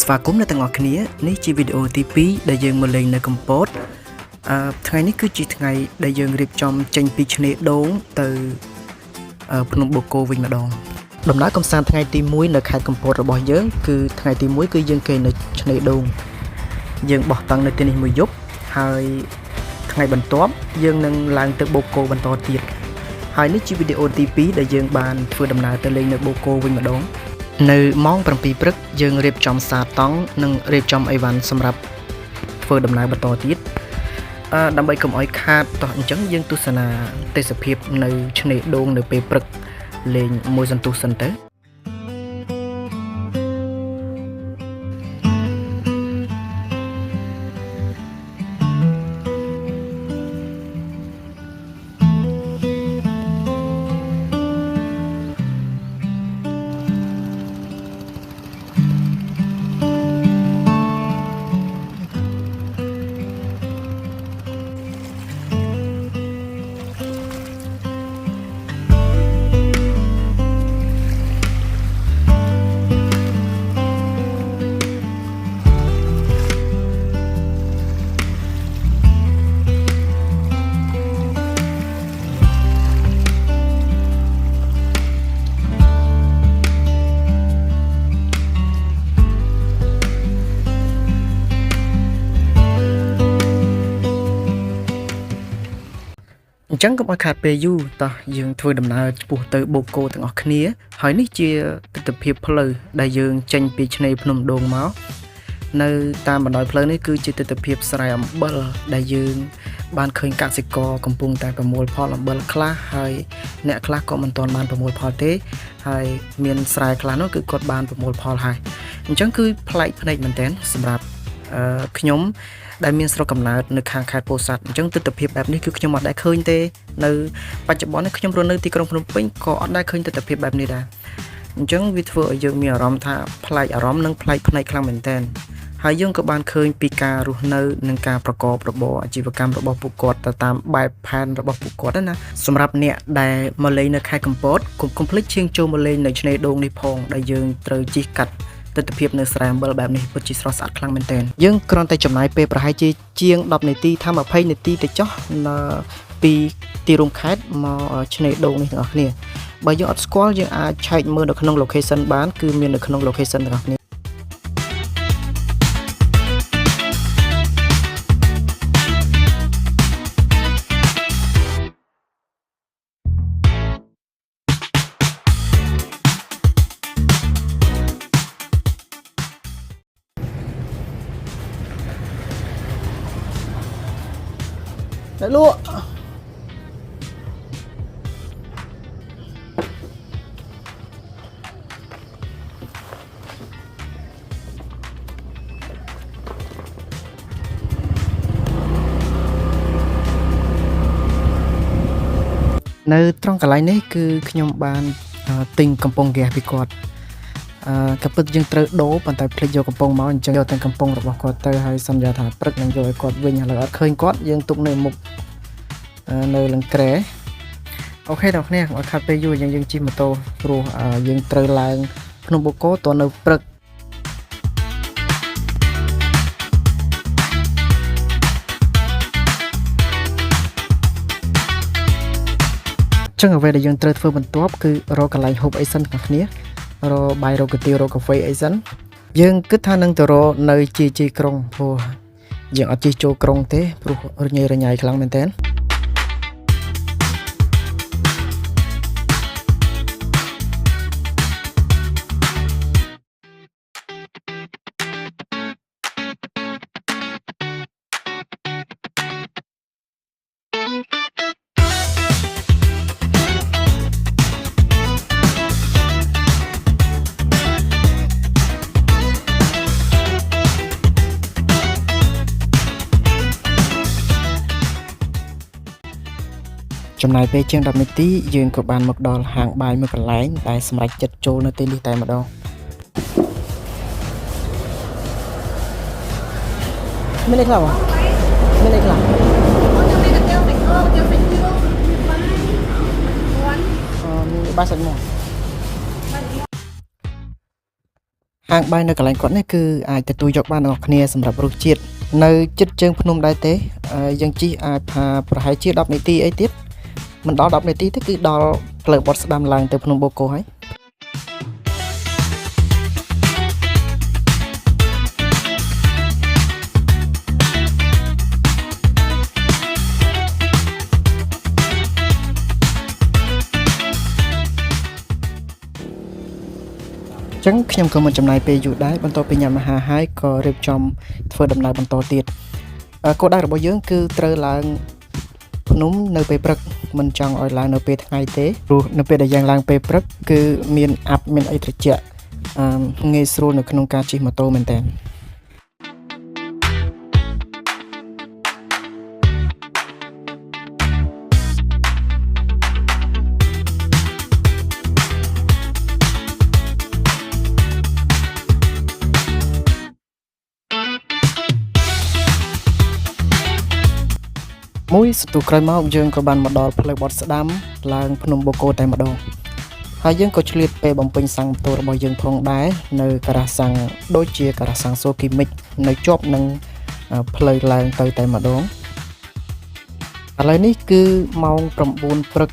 ស្វាគមន៍អ្នកទាំងអស់គ្នានេះជាវីដេអូទី2ដែលយើងមកលេងនៅកំពតថ្ងៃនេះគឺជាថ្ងៃដែលយើងរៀបចំចេញពីឆ្នេរដូងទៅភ្នំបូកគោវិញម្ដងដំណើរកំសាន្តថ្ងៃទី1នៅខេត្តកំពតរបស់យើងគឺថ្ងៃទី1គឺយើងគេនៅឆ្នេរដូងយើងបោះតង់នៅទីនេះមួយយប់ហើយថ្ងៃបន្ទាប់យើងនឹងឡើងទៅបូកគោបន្តទៀតហើយនេះជាវីដេអូទី2ដែលយើងបានធ្វើដំណើរទៅលេងនៅបូកគោវិញម្ដងនៅម៉ោង7ព្រឹកយើងរៀបចំសារតង់និងរៀបចំអីវ៉ាន់សម្រាប់ធ្វើដំណើរបន្តទៀតដើម្បីកុំឲ្យខាតតោះអញ្ចឹងយើងទស្សនាទេសភាពនៅឆ្នេរដូងនៅពេលព្រឹកលេងមួយសន្ទុះសិនទៅអញ្ចឹងកុំឲ្យខាតពេលយូរតោះយើងធ្វើដំណើរឆ្ពោះទៅបូកគោទាំងអស់គ្នាហើយនេះជាទិដ្ឋភាពផ្លូវដែលយើងចេញពីឆ្នេរភ្នំដូងមកនៅតាមបណ្ដោយផ្លូវនេះគឺជាទិដ្ឋភាពស្រែអំបិលដែលយើងបានឃើញកសិករកំពុងតែប្រមូលផលអំបិលខ្លះហើយអ្នកខ្លះក៏មិនទាន់បានប្រមូលផលទេហើយមានស្រែខ្លះនោះគឺគាត់បានប្រមូលផលហើយអញ្ចឹងគឺប្លែកភ្នែកមែនទែនសម្រាប់ខ្ញុំដែលមានស្រុកកំណើតនៅខាងខេត្តពោធិ៍សាត់អញ្ចឹងទិដ្ឋភាពបែបនេះគឺខ្ញុំអត់ដែលឃើញទេនៅបច្ចុប្បន្ននេះខ្ញុំរស់នៅទីក្រុងភ្នំពេញក៏អត់ដែលឃើញទិដ្ឋភាពបែបនេះដែរអញ្ចឹងវាធ្វើឲ្យយើងមានអារម្មណ៍ថាប្លែកអារម្មណ៍និងប្លែកភ្នែកខ្លាំងមែនទែនហើយយើងក៏បានឃើញពីការរស់នៅនិងការប្រកបរបរអាជីវកម្មរបស់ពួកគាត់ទៅតាមបែបផែនរបស់ពួកគាត់ណាសម្រាប់អ្នកដែលមកលេងនៅខេត្តកំពតកុំភ្លេចឈៀងចូលមកលេងនៅឆ្នេរដូងនេះផងដែលយើងត្រូវជិះកាត់ទិដ្ឋភាពនៅស្រែអំបិលបែបនេះពិតជាស្រស់ស្អាតខ្លាំងមែនទែនយើងគ្រាន់តែចំណាយពេលប្រហែលជាជាង10នាទីថា20នាទីទៅចុះពីទីរួមខេត្តមកឆ្នេរដូងនេះទាំងអស់គ្នាបើយើងអត់ស្គាល់យើងអាចឆែកមើលនៅក្នុង location បានគឺមាននៅក្នុង location ទាំងអស់គ្នាអ្នកលក់នៅត្រង់កន្លែងនេះគឺខ្ញុំបានទិញកំប៉ុងហ្គាសពីគាត់ក៏ពិតយើងត្រូវដូរប៉ុន្តែភ្លេចយកកំប៉ុងមកអញ្ចឹងយកតែកំប៉ុងរបស់គាត់ទៅហើយសន្យាថាព្រឹកនឹងយកឲ្យគាត់វិញឥឡូវអត់ឃើញគាត់យើងទុកនៅមុខនៅលង្ក្រែអូខេបងប្អូនអត់ខាត់ពេលយូរយើងជិះម៉ូតូព្រោះយើងត្រូវឡើងភ្នំបូកគោតនៅព្រឹកចឹងអ្វីដែលយើងត្រូវធ្វើបន្ទាប់គឺរកកន្លែងហូបអីសិនបងប្អូនរកបាយរកកាទៀវរកកាហ្វេអីសិនយើងគិតថានឹងទៅរកនៅជាក្រុងព្រោះយើងអត់ជិះចូលក្រុងទេព្រោះរញ៉េរញ៉ៃខ្លាំងមែនទែនចំណាយពេលជាង10នាទីយើងក៏បានមកដល់ហាងបាយមួយកន្លែងដែលសម្រេចចិត្តចូលនៅទីនេះតែម្ដងមានអីខ្លះមានអីខ្លះ បាសាច់មាន់ ហាងបាយនៅកន្លែងគាត់នេះគឺអាចទទួលយកបានទាំងអស់គ្នាសម្រាប់រសជាតិនៅចិត្តជើងភ្នំដែរទេយើងជិះអាចថាប្រហែលជា10នាទីអីទៀតមិនដល់10នាទីទេគឺដល់ផ្លូវបត់ស្ដាំឡើងទៅភ្នំបូកគោហើយចឹងខ្ញុំក៏មិនចំណាយពេលយូរដែរបន្ទាប់ពីញ៉ាំអាហារហើយក៏រៀបចំធ្វើដំណើរបន្តទៀតគោលដៅរបស់យើងគឺត្រូវឡើងភ្នំនៅពេលព្រឹកមិនចង់ឲ្យឡើងនៅពេលថ្ងៃទេព្រោះនៅពេលដែលយើងឡើងពេលព្រឹកគឺមានអាប់មានអីត្រជាក់ងាយស្រួលនៅក្នុងការជិះម៉ូតូមែនតើមួយសន្ទុះក្រោយមកយើងក៏បានមកដល់ផ្លូវបត់ស្ដាំឡើងភ្នំបូកគោតែម្ដងហើយយើងក៏ឆ្លៀតពេលបំពេញសាំងម៉ូតូរបស់យើងផងដែរនៅការ៉ាសាំងដូចជាការ៉ាសាំងសូគីមិចនៅជាប់នឹងផ្លូវឡើងទៅតែម្ដងឥឡូវនេះគឺម៉ោង9ព្រឹក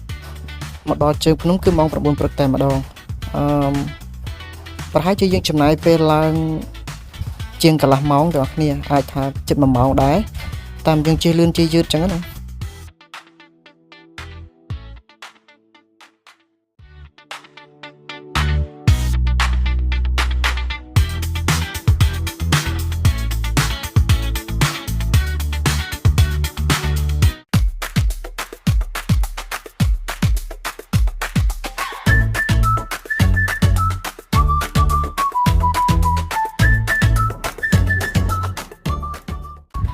មកដល់ជើងភ្នំគឺម៉ោង9ព្រឹកតែម្ដងប្រហែលជាយើងចំណាយពេលឡើងជាងកន្លះម៉ោងទាំងអស់គ្នាអាចថាជិត1ម៉ោងដែរតាមយើងជិះលឿនជិះយឺតចឹងណា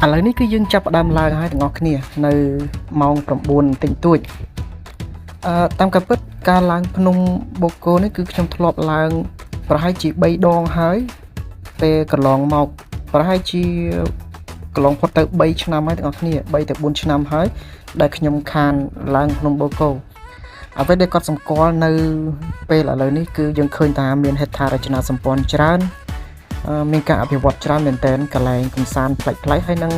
ឥឡូវនេះគឺយើងចាប់ផ្ដើមឡើងហើយទាំងអស់គ្នានៅម៉ោង9តិចតួចតាមការពិតការឡើងភ្នំបូកគោនេះគឺខ្ញុំធ្លាប់ឡើងប្រហែលជា3ដងហើយពេលកន្លងមកប្រហែលជាកន្លងផុតទៅ3ឆ្នាំហើយទាំងអស់គ្នា3ទៅ4ឆ្នាំហើយដែលខ្ញុំខានឡើងភ្នំបូកគោអ្វីដែលគាត់សម្គាល់នៅពេលឥឡូវនេះគឺយើងឃើញថាមានហេដ្ឋារចនាសម្ព័ន្ធច្រើនមានការអភិវឌ្ឍច្រើនមែនទែនកន្លែងកំសាន្តប្លែកៗហើយនឹង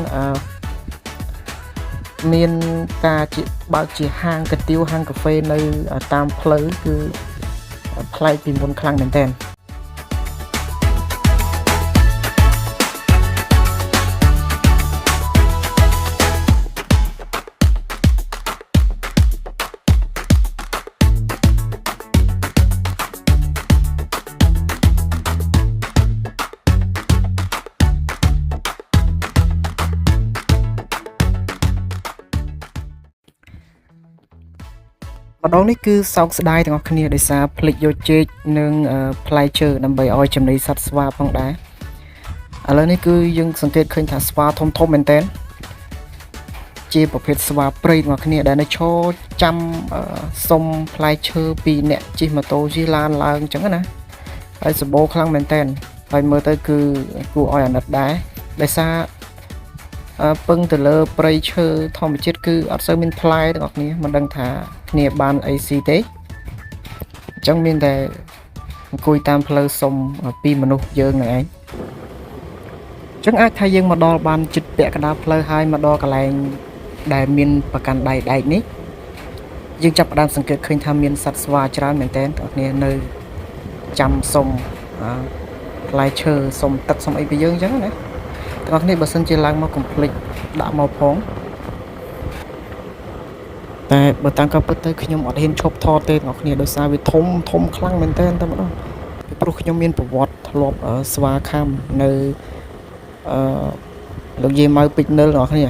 មានការបើកជាហាងកាទៀវហាងកាហ្វេនៅតាមផ្លូវគឺប្លែកពីមុនខ្លាំងមែនទែនម្ដងនេះគឺសោកស្ដាយទាំងអស់គ្នាដោយសារភ្លេចយកចេកនិងផ្លែឈើដើម្បីឲ្យចំណីសត្វស្វាផងដែរឥឡូវនេះគឺយើងសង្កេតឃើញថាស្វាធំធំមែនទែនជាប្រភេទស្វាព្រៃទាំងអស់គ្នាដែលនៅឈរចាំសុំផ្លែឈើពីអ្នកជិះម៉ូតូជិះឡានឡើងអញ្ចឹងណាហើយសម្បូរខ្លាំងមែនទែនហើយមើលទៅគឺគួរឲ្យអាណិតដែរដោយសារពឹងទៅលើព្រៃឈើធម្មជាតិគឺអត់សូវមានផ្លែទាំងអស់គ្នាមិនដឹងថាគ្នាបានអីស៊ីទេអញ្ចឹងមានតែអង្គុយតាមផ្លូវសុំពីមនុស្សយើងនឹងឯងអញ្ចឹងអាចថាយើងមកដល់បានជិតពាក់កណ្ដាលផ្លូវហើយមកដល់កន្លែងដែលមានប្រកាន់ដៃដែកនេះយើងចាប់ផ្ដើមសង្កេតឃើញថាមានសត្វស្វាច្រើនមែនទែនទាំងអស់គ្នានៅចាំសុំផ្លែឈើសុំទឹកសុំអីពីយើងអញ្ចឹងណាទាំងអស់គ្នាបើសិនជាឡើងមកកុំភ្លេចដាក់មកផងតែបើតាមការពិតទៅខ្ញុំអត់ហ៊ានឈប់ថតទេទាំងអស់គ្នាដោយសារវាធំខ្លាំងមែនទែនតែម្ដងពីព្រោះខ្ញុំមានប្រវត្តិធ្លាប់ស្វាខាំនៅលោកយាយម៉ៅពេជ្រនិលទាំងអស់គ្នា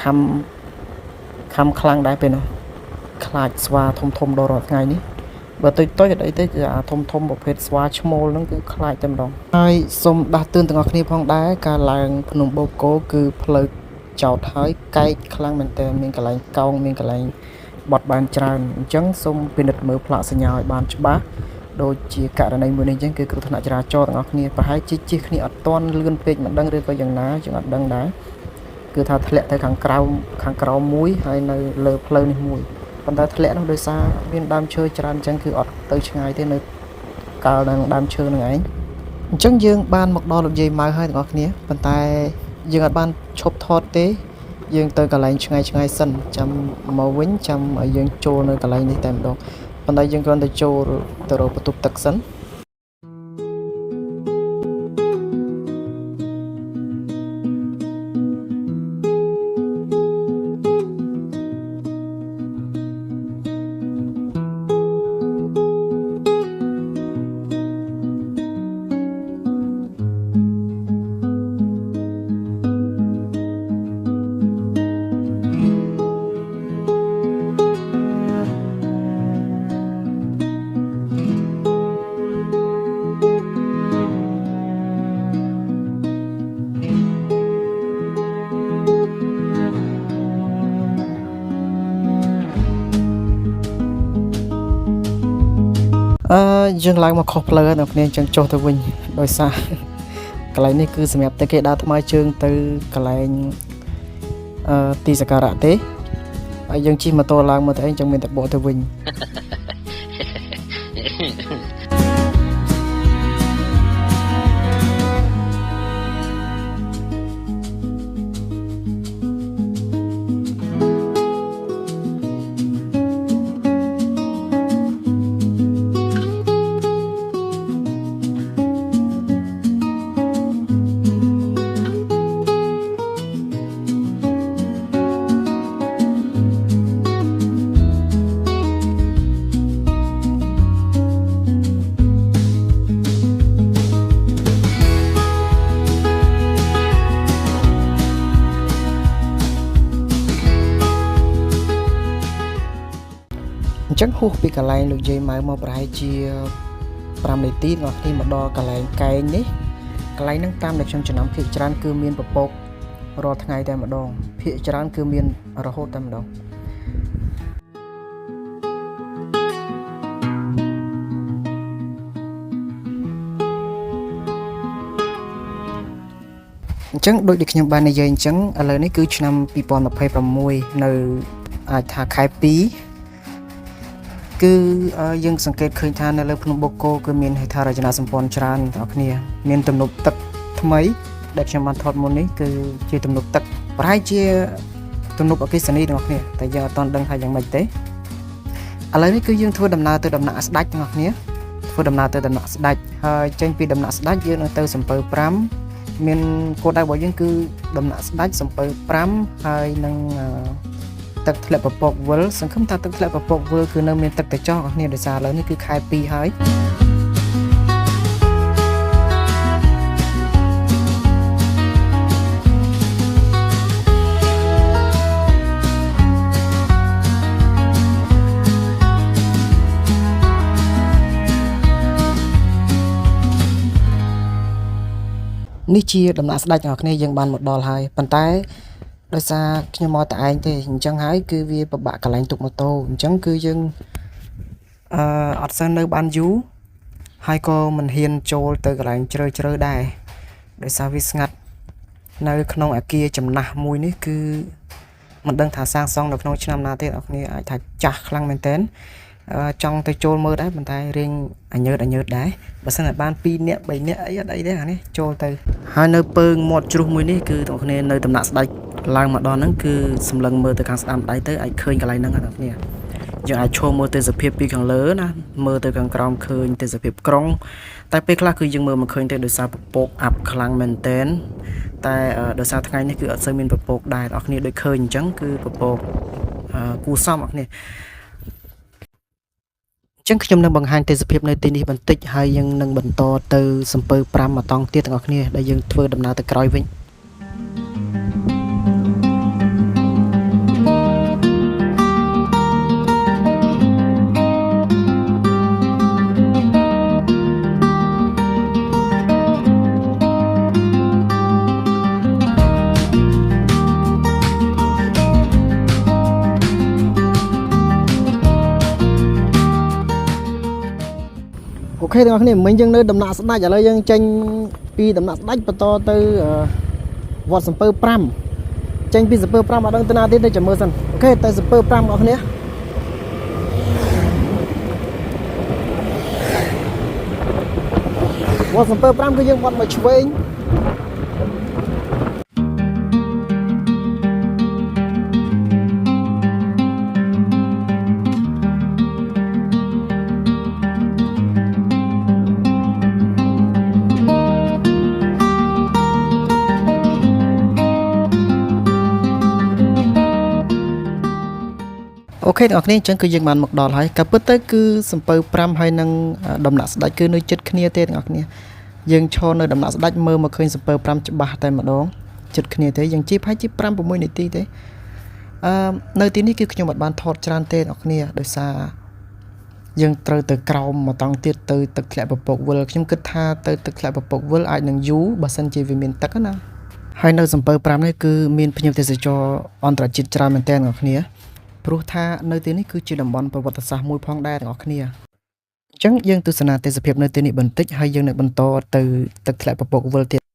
ខាំខ្លាំងដែរពេលនោះខ្លាចស្វាធំដល់រាល់ថ្ងៃនេះបើទុយអត់អីទេគឺអាធំប្រភេទស្វាឈ្មោលហ្នឹងគឺខ្លាចតែម្ដងហើយសូមដាស់តឿនទាំងអស់គ្នាផងដែរការឡើងភ្នំបូកគោគឺផ្លូវចោតហើយកែកខ្លាំងមែនទែនមានកន្លែងកោងមានកន្លែងបត់បានច្រើនអញ្ចឹងសូមពិនិត្យមើលផ្លាកសញ្ញាឲ្យបានច្បាស់ដូចជាករណីមួយនេះអញ្ចឹងគឺគ្រោះថ្នាក់ចរាចរណ៍ទាំងអស់គ្នាប្រហែលជាជិះគ្នាអត់ទាន់លឿនពេកមិនដឹងឬក៏យ៉ាងណាយើងអត់ដឹងដែរគឺថាធ្លាក់ទៅខាងក្រោមមួយហើយនៅលើផ្លូវនេះមួយប៉ុន្តែធ្លាក់នោះដោយសារមានដើមឈើច្រើនអញ្ចឹងគឺអត់ទៅឆ្ងាយទេនៅកាលនឹងដើមឈើនឹងឯង អញ្ចឹងយើងបានមកដល់លោកយាយម៉ៅហើយទាំងអស់គ្នាប៉ុន្តែយើងអត់បានឈប់ថតទេយើងទៅកន្លែងឆ្ងាយសិនចាំមកវិញចាំឲ្យយើងចូលនៅកន្លែងនេះតែម្ដងប៉ុន្តែយើងគ្រាន់តែចូលទៅរកបន្ទប់ទឹកសិនយើងឡើងមកខុសផ្លូវដល់គ្នាអញ្ចឹងចុះទៅវិញដោយសារកន្លែងនេះគឺសម្រាប់តែគេដើរថ្មើរជើងទៅកន្លែងទីសក្ការៈទេហើយយើងជិះម៉ូតូឡើងមកទៅអីអញ្ចឹងមានតែបកទៅវិញអញ្ចឹងហួសពីកន្លែងលោកយាយម៉ៅមកប្រហែលជា5នាទីដល់គ្នាមកដល់កន្លែងកែងនេះកន្លែងហ្នឹងតាមដែលខ្ញុំចំណាំភាគច្រើនគឺមានពពករាល់ថ្ងៃតែម្ដងភាគច្រើនគឺមានរហូតតែម្ដងអញ្ចឹងដូចខ្ញុំបាននិយាយអញ្ចឹងឥឡូវនេះគឺឆ្នាំ2026នៅអាចថាខែ2គឺយើងសង្កេតឃើញថានៅលើភ្នំបូកគោគឺមានហេដ្ឋារចនាសម្ព័ន្ធច្រើនបងប្អូនគ្នាមានទំនប់ទឹកថ្មីដែលខ្ញុំបានថតមុននេះគឺជាទំនប់ទឹកប្រហែលជាទំនប់អគ្គិសនីបងប្អូនគ្នាតែយើងអត់ទាន់ដឹងថាយ៉ាងម៉េចទេឥឡូវនេះគឺយើងធ្វើដំណើរទៅដំណាក់ស្ដេចបងប្អូនគ្នាធ្វើដំណើរទៅដំណាក់ស្ដេចហើយចេញពីដំណាក់ស្ដេចយើងទៅសំពៅ5មានគោលដៅរបស់យើងគឺដំណាក់ស្ដេចសំពៅ5ហើយនឹងទឹកធ្លាក់ពពកវិលសង្ឃឹមថាទឹកធ្លាក់ពពកវិលគឺនៅមានទឹកទៅចោះបងប្អូនដោយសារឥឡូវនេះគឺខែ2ហើយនេះជាដំណាក់ស្ដេចបងប្អូនយើងបានមកដល់ហើយប៉ុន្តែដោយសារខ្ញុំមកតែឯងទេអញ្ចឹងហើយគឺវាពិបាកកន្លែងទុកម៉ូតូអញ្ចឹងគឺយើងអត់សូវនៅបានយូរហើយក៏មិនហ៊ានចូលទៅកន្លែងជ្រៅដែរដោយសារវាស្ងាត់នៅក្នុងអាគារចំណាស់មួយនេះគឺមិនដឹងថាសាងសង់នៅក្នុងឆ្នាំណាទេបងប្អូនអាចថាចាស់ខ្លាំងមែនតើចង់ទៅចូលមើលដែរប៉ុន្តែរៀងអញើតដែរបើសិនតែបាន2នាក់3នាក់អីអត់អីទេអានេះចូលទៅហើយនៅពើងមាត់ជ្រុះមួយនេះគឺបងប្អូននៅដំណាក់ស្ដេចឡើងមកដល់ហ្នឹងគឺសម្លឹងមើលទៅខាងស្ដាំដៃទៅអាចឃើញកន្លែងហ្នឹងបងប្អូនយើងអាចឈរមើលទេសភាពពីខាងលើណាមើលទៅខាងក្រោមឃើញទេសភាពក្រុងតែពេលខ្លះគឺយើងមើលមិនឃើញទេដោយសារពពកអាប់ខ្លាំងមែនតែនតែដោយសារថ្ងៃនេះគឺអត់សូវមានពពកដែរបងប្អូនដូចឃើញអញ្ចឹងគឺពពកគួរសមបងប្អូនចឹងខ្ញុំនឹងបង្ហាញទេសភាពនៅទីនេះបន្តិចហើយយើងនឹងបន្តទៅសំពើ5មកតង់ទៀតទាំងអស់គ្នាដែលយើងធ្វើដំណើរទៅក្រោយវិញអូខេទាំងអស់គ្នាមិញយើងនៅដំណាក់ស្ដេចឥឡូវយើងចេញពីដំណាក់ស្ដេចបន្តទៅវត្តសំពើ5ចេញពីសំពើ5អត់ដឹងទៅណាទៀតទេចាំមើលសិនអូខេទៅសំពើ5បងប្អូនគ្នា វត្តសំពើ5គឺយើងវត្តមកឆ្វេងអូខេអ្នកនរអញ្ចឹងគឺយើងបានមកដល់ហើយក៏ពិតទៅគឺសំពៅ5ហើយនឹងដំណាក់ស្ដាច់គឺនៅចិត្តគ្នាទេអ្នកនរយើងឈរនៅដំណាក់ស្ដាច់មើលមកឃើញសំពៅ5ច្បាស់តែម្ដងចិត្តគ្នាទេយើងជីបហើយជីប5 6នាទីទេនៅទីនេះគឺខ្ញុំអត់បានថតច្រើនទេអ្នកនរដោយសារយើងត្រូវទៅក្រោមមកតង់ទៀតទៅទឹកធ្លាក់ពពកវិលខ្ញុំគិតថាទៅទឹកធ្លាក់ពពកវិលអាចនឹងយូរបើសិនជាវាមានទឹកណាហើយនៅសំពៅ5នេះគឺមានភ្ញៀវទេសចរអន្តរជាតិច្រើនមែនទែនអ្នកនរព្រោះថានៅទីនេះគឺជាតំបន់ប្រវត្តិសាស្ត្រមួយផងដែរអ្នកនរអញ្ចឹងយើងទស្សនាទេសភាពនៅទីនេះបន្តិចហើយយើងនឹងបន្តទៅទឹកធ្លាក់ពពកវិលទៀត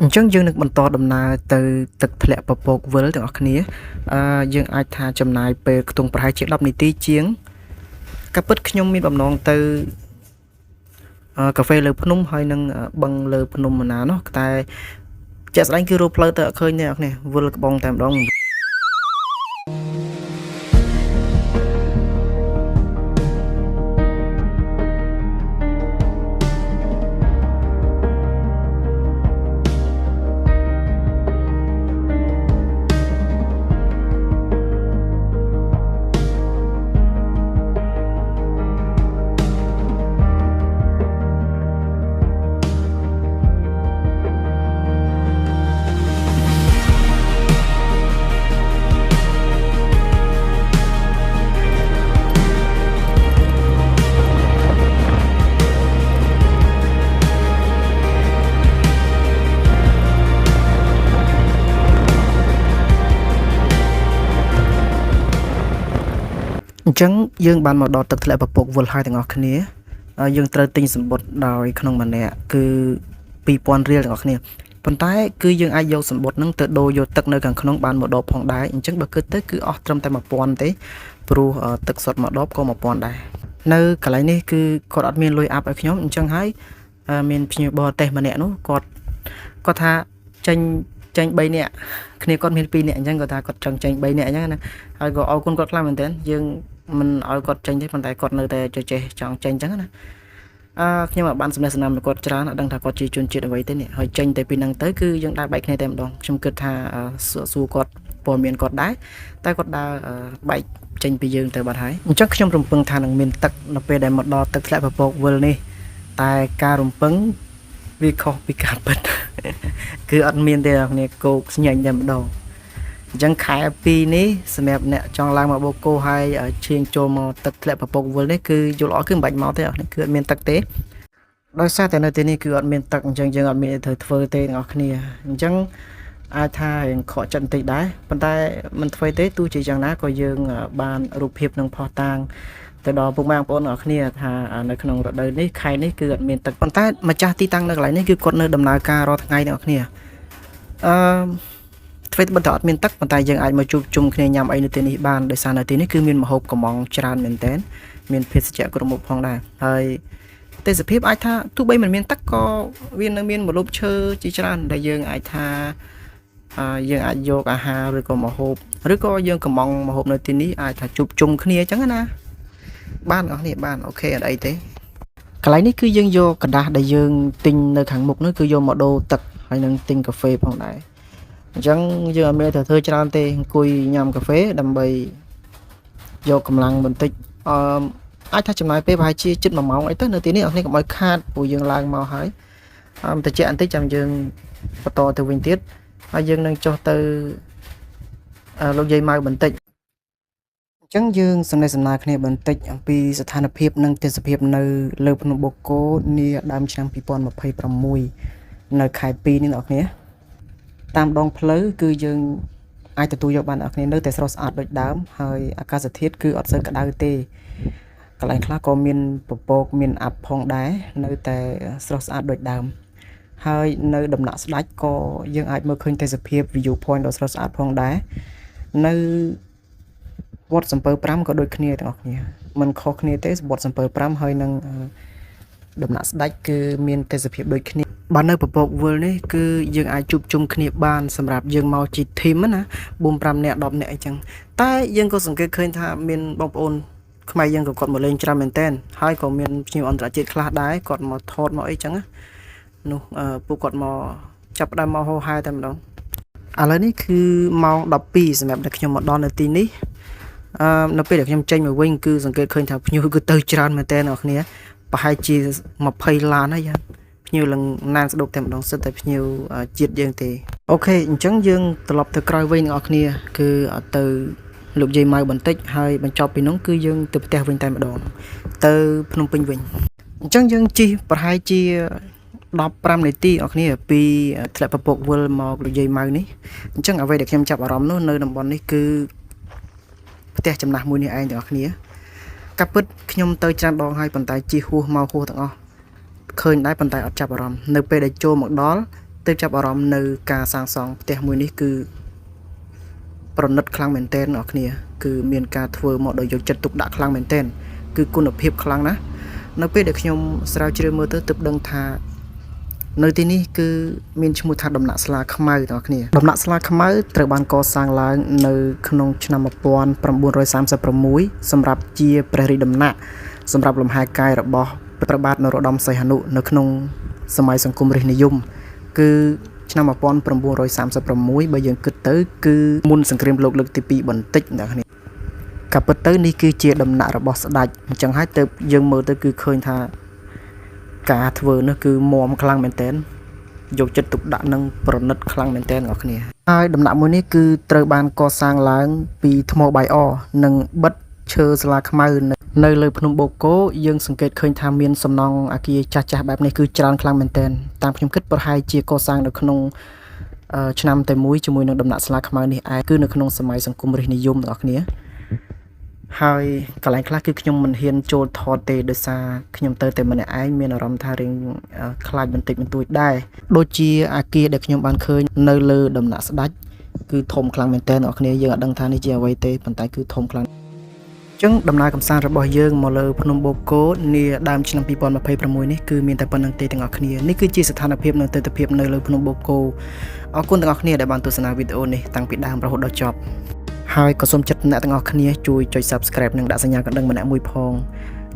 អញ្ចឹងយើងនឹងបន្តដំណើរទៅទឹកធ្លាក់ពពកវិលទាំងអស់គ្នាយើងអាចថាចំណាយពេលខ្ទង់ប្រហែលជា10នាទីជាងក៏ពិតខ្ញុំមានបំណងទៅកាហ្វេលើភ្នំហើយនឹងបឹងលើភ្នំណានោះតែជាក់ស្ដែងគឺរកផ្លូវទៅអត់ឃើញទេអ្នកនេះវិលក្បងតែម្ដងអញ្ចឹងយើងបានមកដល់ទឹកធ្លាក់ពពកវិលហើយទាំងអស់គ្នាយើងត្រូវទិញសម្បុត្រដោយក្នុងម្នាក់គឺ2000រៀលទាំងអស់គ្នាប៉ុន្តែគឺយើងអាចយកសម្បុត្រហ្នឹងទៅដូរយកទឹកនៅខាងក្នុងបានមកដបផងដែរអញ្ចឹងបើគិតទៅគឺអស់ត្រឹមតែ1000ទេព្រោះទឹកសុទ្ធមកដបក៏1000ដែរនៅកន្លែងនេះគឺគាត់អត់មានលុយអាប់ឲ្យខ្ញុំអញ្ចឹងហើយមានភ្ញៀវបរទេសម្នាក់នោះគាត់ថាចេញ3នាក់គ្នាគាត់មាន2នាក់អញ្ចឹងគាត់ថាគាត់ចង់ចេញ3នាក់អញ្ចឹងណាហើយក៏អរគុណគាត់ខ្លាំងមែនទែនយើងមិនឲ្យគាត់ចេញទេប៉ុន្តែគាត់នៅតែចេះចង់ចេញអញ្ចឹងណាខ្ញុំបានសំណេះសំណាលមកគាត់ច្រើនអត់ដឹងថាគាត់ជាជនជាតិអ្វីទេនេះហើយចេញទៅពីហ្នឹងទៅគឺយើងដើរបែកគ្នាតែម្ដងខ្ញុំគិតថាសួរគាត់ព័ត៌មានគាត់ដែរតែគាត់ដើរបែកចេញពីយើងទៅបាត់ហើយអញ្ចឹងខ្ញុំរំពឹងថានឹងមានទឹកនៅពេលដែលមកដល់ទឹកធ្លាក់ពពកវិលនេះតែការរំពឹងវាខុសពីការពិតគឺអត់មានទេអ្នកនេះគោកស្ញាញ់តែម្ដងអញ្ចឹងខែ2នេះសម្រាប់អ្នកចង់ឡើងមកបូកគោហើយឈៀងចូលមកទឹកធ្លាក់ពពកវិលនេះគឺយល់អត់គឺមិនបាច់មកទេអ្នកគឺអត់មានទឹកទេដោយសារតែនៅទីនេះគឺអត់មានទឹកអញ្ចឹងយើងអត់មានត្រូវធ្វើទេអ្នកនរអញ្ចឹងអាចថារៀងខកចិត្តបន្តិចដែរប៉ុន្តែមិនធ្វើទេទោះជាយ៉ាងណាក៏យើងបានរូបភាពនឹងផុសតាងទៅដល់ពុកម៉ែបងប្អូនអ្នកគ្នាថានៅក្នុងរដូវនេះខែនេះគឺអត់មានទឹកប៉ុន្តែម្ចាស់ទីតាំងនៅកន្លែងនេះគឺគាត់នៅដំណើរការរាល់ថ្ងៃអ្នកគ្នាធ្វើទៅបន្តអត់មានទឹកប៉ុន្តែយើងអាចមកជួបជុំគ្នាញ៉ាំអីនៅទីនេះបានដោយសារនៅទីនេះគឺមានម្ហូបកំងច្រើនមែនទែនមានភេសជ្ជៈគ្រប់មុខផងដែរហើយទេសភាពអាចថាទោះបីមិនមានទឹកក៏វានៅមានម្លប់ឈើជាច្រើនដែលយើងអាចថាយើងអាចយកអាហារឬក៏ម្ហូបឬក៏យើងកំងម្ហូបនៅទីនេះអាចថាជួបជុំគ្នាអញ្ចឹងណាបានអ្នកនេះបានអូខេអត់អីទេកន្លែងនេះគឺយើងយកกระดาษដែលយើងទិញនៅខាងមុខនោះគឺយកមកដូរទឹកហើយនឹងទិញកាហ្វេផងដែរអញ្ចឹងយើងអត់មានទៅធ្វើច្រើនទេអង្គុយញ៉ាំកាហ្វេដើម្បីយកកម្លាំងបន្តិចអាចថាចំណាយពេលប្រហែលជាជិត1ម៉ោងអីទៅនៅទីនេះអ្នកនេះកុំឲ្យខាតព្រោះយើងឡើងមកហើយតិចបន្តិចចាំយើងបន្តទៅវិញទៀតហើយយើងនឹងចុះទៅលោកយាយម៉ៅបន្តិចអញ្ចឹងយើងសំណេះសំណាលគ្នាបន្តិចអំពីស្ថានភាពនិងទេសភាពនៅលើភ្នំបូកគោនាដើមឆ្នាំ2026នៅខែ2នេះអ្នកនរ តាមដងផ្លូវគឺយើងអាចទទួលយកបានអ្នកគ្នានៅតែស្រស់ស្អាតដូចដើមហើយអាកាសធាតុគឺអត់សូវក្តៅទេកន្លែងខ្លះក៏មានពពកមានអាប់ផងដែរនៅតែស្រស់ស្អាតដូចដើមហើយនៅដំណាក់ស្ដាច់ក៏យើងអាចមើលឃើញទេសភាព view point ដ៏ស្រស់ស្អាតផងដែរនៅវត្តសំពៅ5ក៏ដូចគ្នាទាំងអស់គ្នាมันខុសគ្នាទេវត្តសំពៅ5ហើយនឹងដំណាក់ស្ដាច់គឺមានទេសភាពដូចគ្នាបាទនៅពពកវល់នេះគឺយើងអាចជួបជុំគ្នាបានសម្រាប់យើងមកជា team ណា4-5 នាក់10នាក់អីចឹងតែយើងក៏សង្កេតឃើញថាមានបងប្អូនខ្មែរយើងក៏គាត់មកលេងច្រើនមែនតើហើយក៏មានភ្ញៀវអន្តរជាតិខ្លះដែរគាត់មកថតមកអីចឹងណានោះពួកគាត់មកចាប់ផ្ដើមមកហោហែតែម្ដងឥឡូវនេះគឺម៉ោង12សម្រាប់តែខ្ញុំមកដល់នៅទីនេះនៅពេលដែលខ្ញុំចេញមកវិញគឺសង្កេតឃើញថាភ្ញៀវគឺទៅច្រើនមែនតើអ្នកគ្នាប្រហែលជា20ឡានហើយយ៉ាភ្ញៀវឡើងណានស្ដុកតែម្ដងសិតតែភ្ញៀវជាតិយើងទេអូខេអញ្ចឹងយើងត្រឡប់ទៅក្រោយវិញអ្នកគ្នាគឺទៅលោកយាយម៉ៅបន្តិចហើយបញ្ចប់ពីនោះគឺយើងទៅផ្ទះវិញតែម្ដងទៅភ្នំពេញវិញអញ្ចឹងយើងជិះប្រហែលជា15នាទីអ្នកគ្នាពីធ្លាក់ពពកវិលមកលោកយាយម៉ៅនេះអញ្ចឹងអ្វីដែលខ្ញុំចាប់អារម្មណ៍នោះនៅតំបន់នេះគឺផ្ទះចំណាស់មួយនេះឯងទាំងអស់គ្នាកាពិតខ្ញុំទៅច្រើនដងហើយប៉ុន្តែជិះហួសមកហួសទាំងអស់ឃើញដែរប៉ុន្តែអត់ចាប់អារម្មណ៍នៅពេលដែលចូលមកដល់ទៅចាប់អារម្មណ៍នៅការសាងសង់ផ្ទះមួយនេះគឺប្រណិតខ្លាំងមែនទែនអ្នកគ្នាគឺមានការធ្វើមកដោយយកចិត្តទុកដាក់ខ្លាំងមែនទែនគឺគុណភាពខ្លាំងណាស់នៅពេលដែលខ្ញុំស្រាវជ្រាវមើលទៅទើបដឹងថានៅទីនេះគឺមានឈ្មោះថាដំណាក់ស្លាខ្មៅទាំងអស់គ្នាដំណាក់ស្លាខ្មៅត្រូវបានកសាងឡើងនៅក្នុងឆ្នាំ1936សម្រាប់ជាព្រះរាជដំណាក់សម្រាប់លំហែកាយរបស់ព្រះបាទនរោត្តមសីហនុនៅក្នុងសម័យសង្គមរាស្ត្រនិយមគឺឆ្នាំ1936បើយើងគិតទៅគឺមុនសង្គ្រាមលោកលើកទី2បន្តិចអ្នកគ្នាក៏ពិតទៅនេះគឺជាដំណាក់របស់ស្ដេចអញ្ចឹងហើយទៅយើងមើលទៅគឺឃើញថាការធ្វើនេះគឺមាំខ្លាំងមែនទែនយកចិត្តទុកដាក់និងប្រណិតខ្លាំងមែនទែនអ្នកគ្នាហើយដំណាក់មួយនេះគឺត្រូវបានកសាងឡើងពីថ្មបាយអនិងបិទឈើស្លាខ្មៅនៅលើភ្នំបូកគោយើងសង្កេតឃើញថាមានសំណង់អគារចាស់ៗបែបនេះគឺច្រើនខ្លាំងមែនទែនតាមខ្ញុំគិតប្រហែលជាកសាងនៅក្នុងឆ្នាំតែមួយជាមួយនឹងដំណាក់ស្លាខ្មៅនេះឯងគឺនៅក្នុងសម័យសង្គមរាស្ត្រនិយមទាំងអស់គ្នាហើយកន្លែងខ្លះគឺខ្ញុំមិនហ៊ានចូលថតទេដោយសារខ្ញុំទៅតែម្នាក់ឯងមានអារម្មណ៍ថារៀងខ្លាចបន្តិចបន្តួចដែរដូចជាអគារដែលខ្ញុំបានឃើញនៅលើដំណាក់ស្ដេចគឺធំខ្លាំងមែនទែនអ្នកគ្នាយើងអត់ដឹងថានេះជាអ្វីទេប៉ុន្តែគឺធំខ្លាំងអញ្ចឹងដំណើរកម្សាន្តរបស់យើងមកលើភ្នំបូកគោនាដើមឆ្នាំ2026នេះគឺមានតែប៉ុណ្្នឹងទេទាំងអស់គ្នានេះគឺជាស្ថានភាពនិងទិដ្ឋភាពនៅលើភ្នំបូកគោអរគុណទាំងអស់គ្នាដែលបានទស្សនាវីដេអូនេះតាំងពីដើមរហូតដល់ចប់ហើយក៏សូមចិត្តអ្នកទាំងអស់គ្នាជួយចុច Subscribe និងដាក់សញ្ញាកណ្ដឹងម្នាក់មួយផង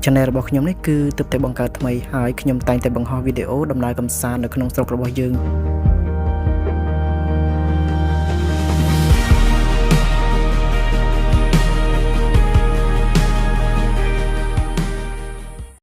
Channel របស់ខ្ញុំនេះគឺទើបតែបង្កើតថ្មីហើយខ្ញុំតែងតែបង្ហោះវីដេអូដំណើរកម្សាន្តនៅក្នុងស្រុករបស់យើង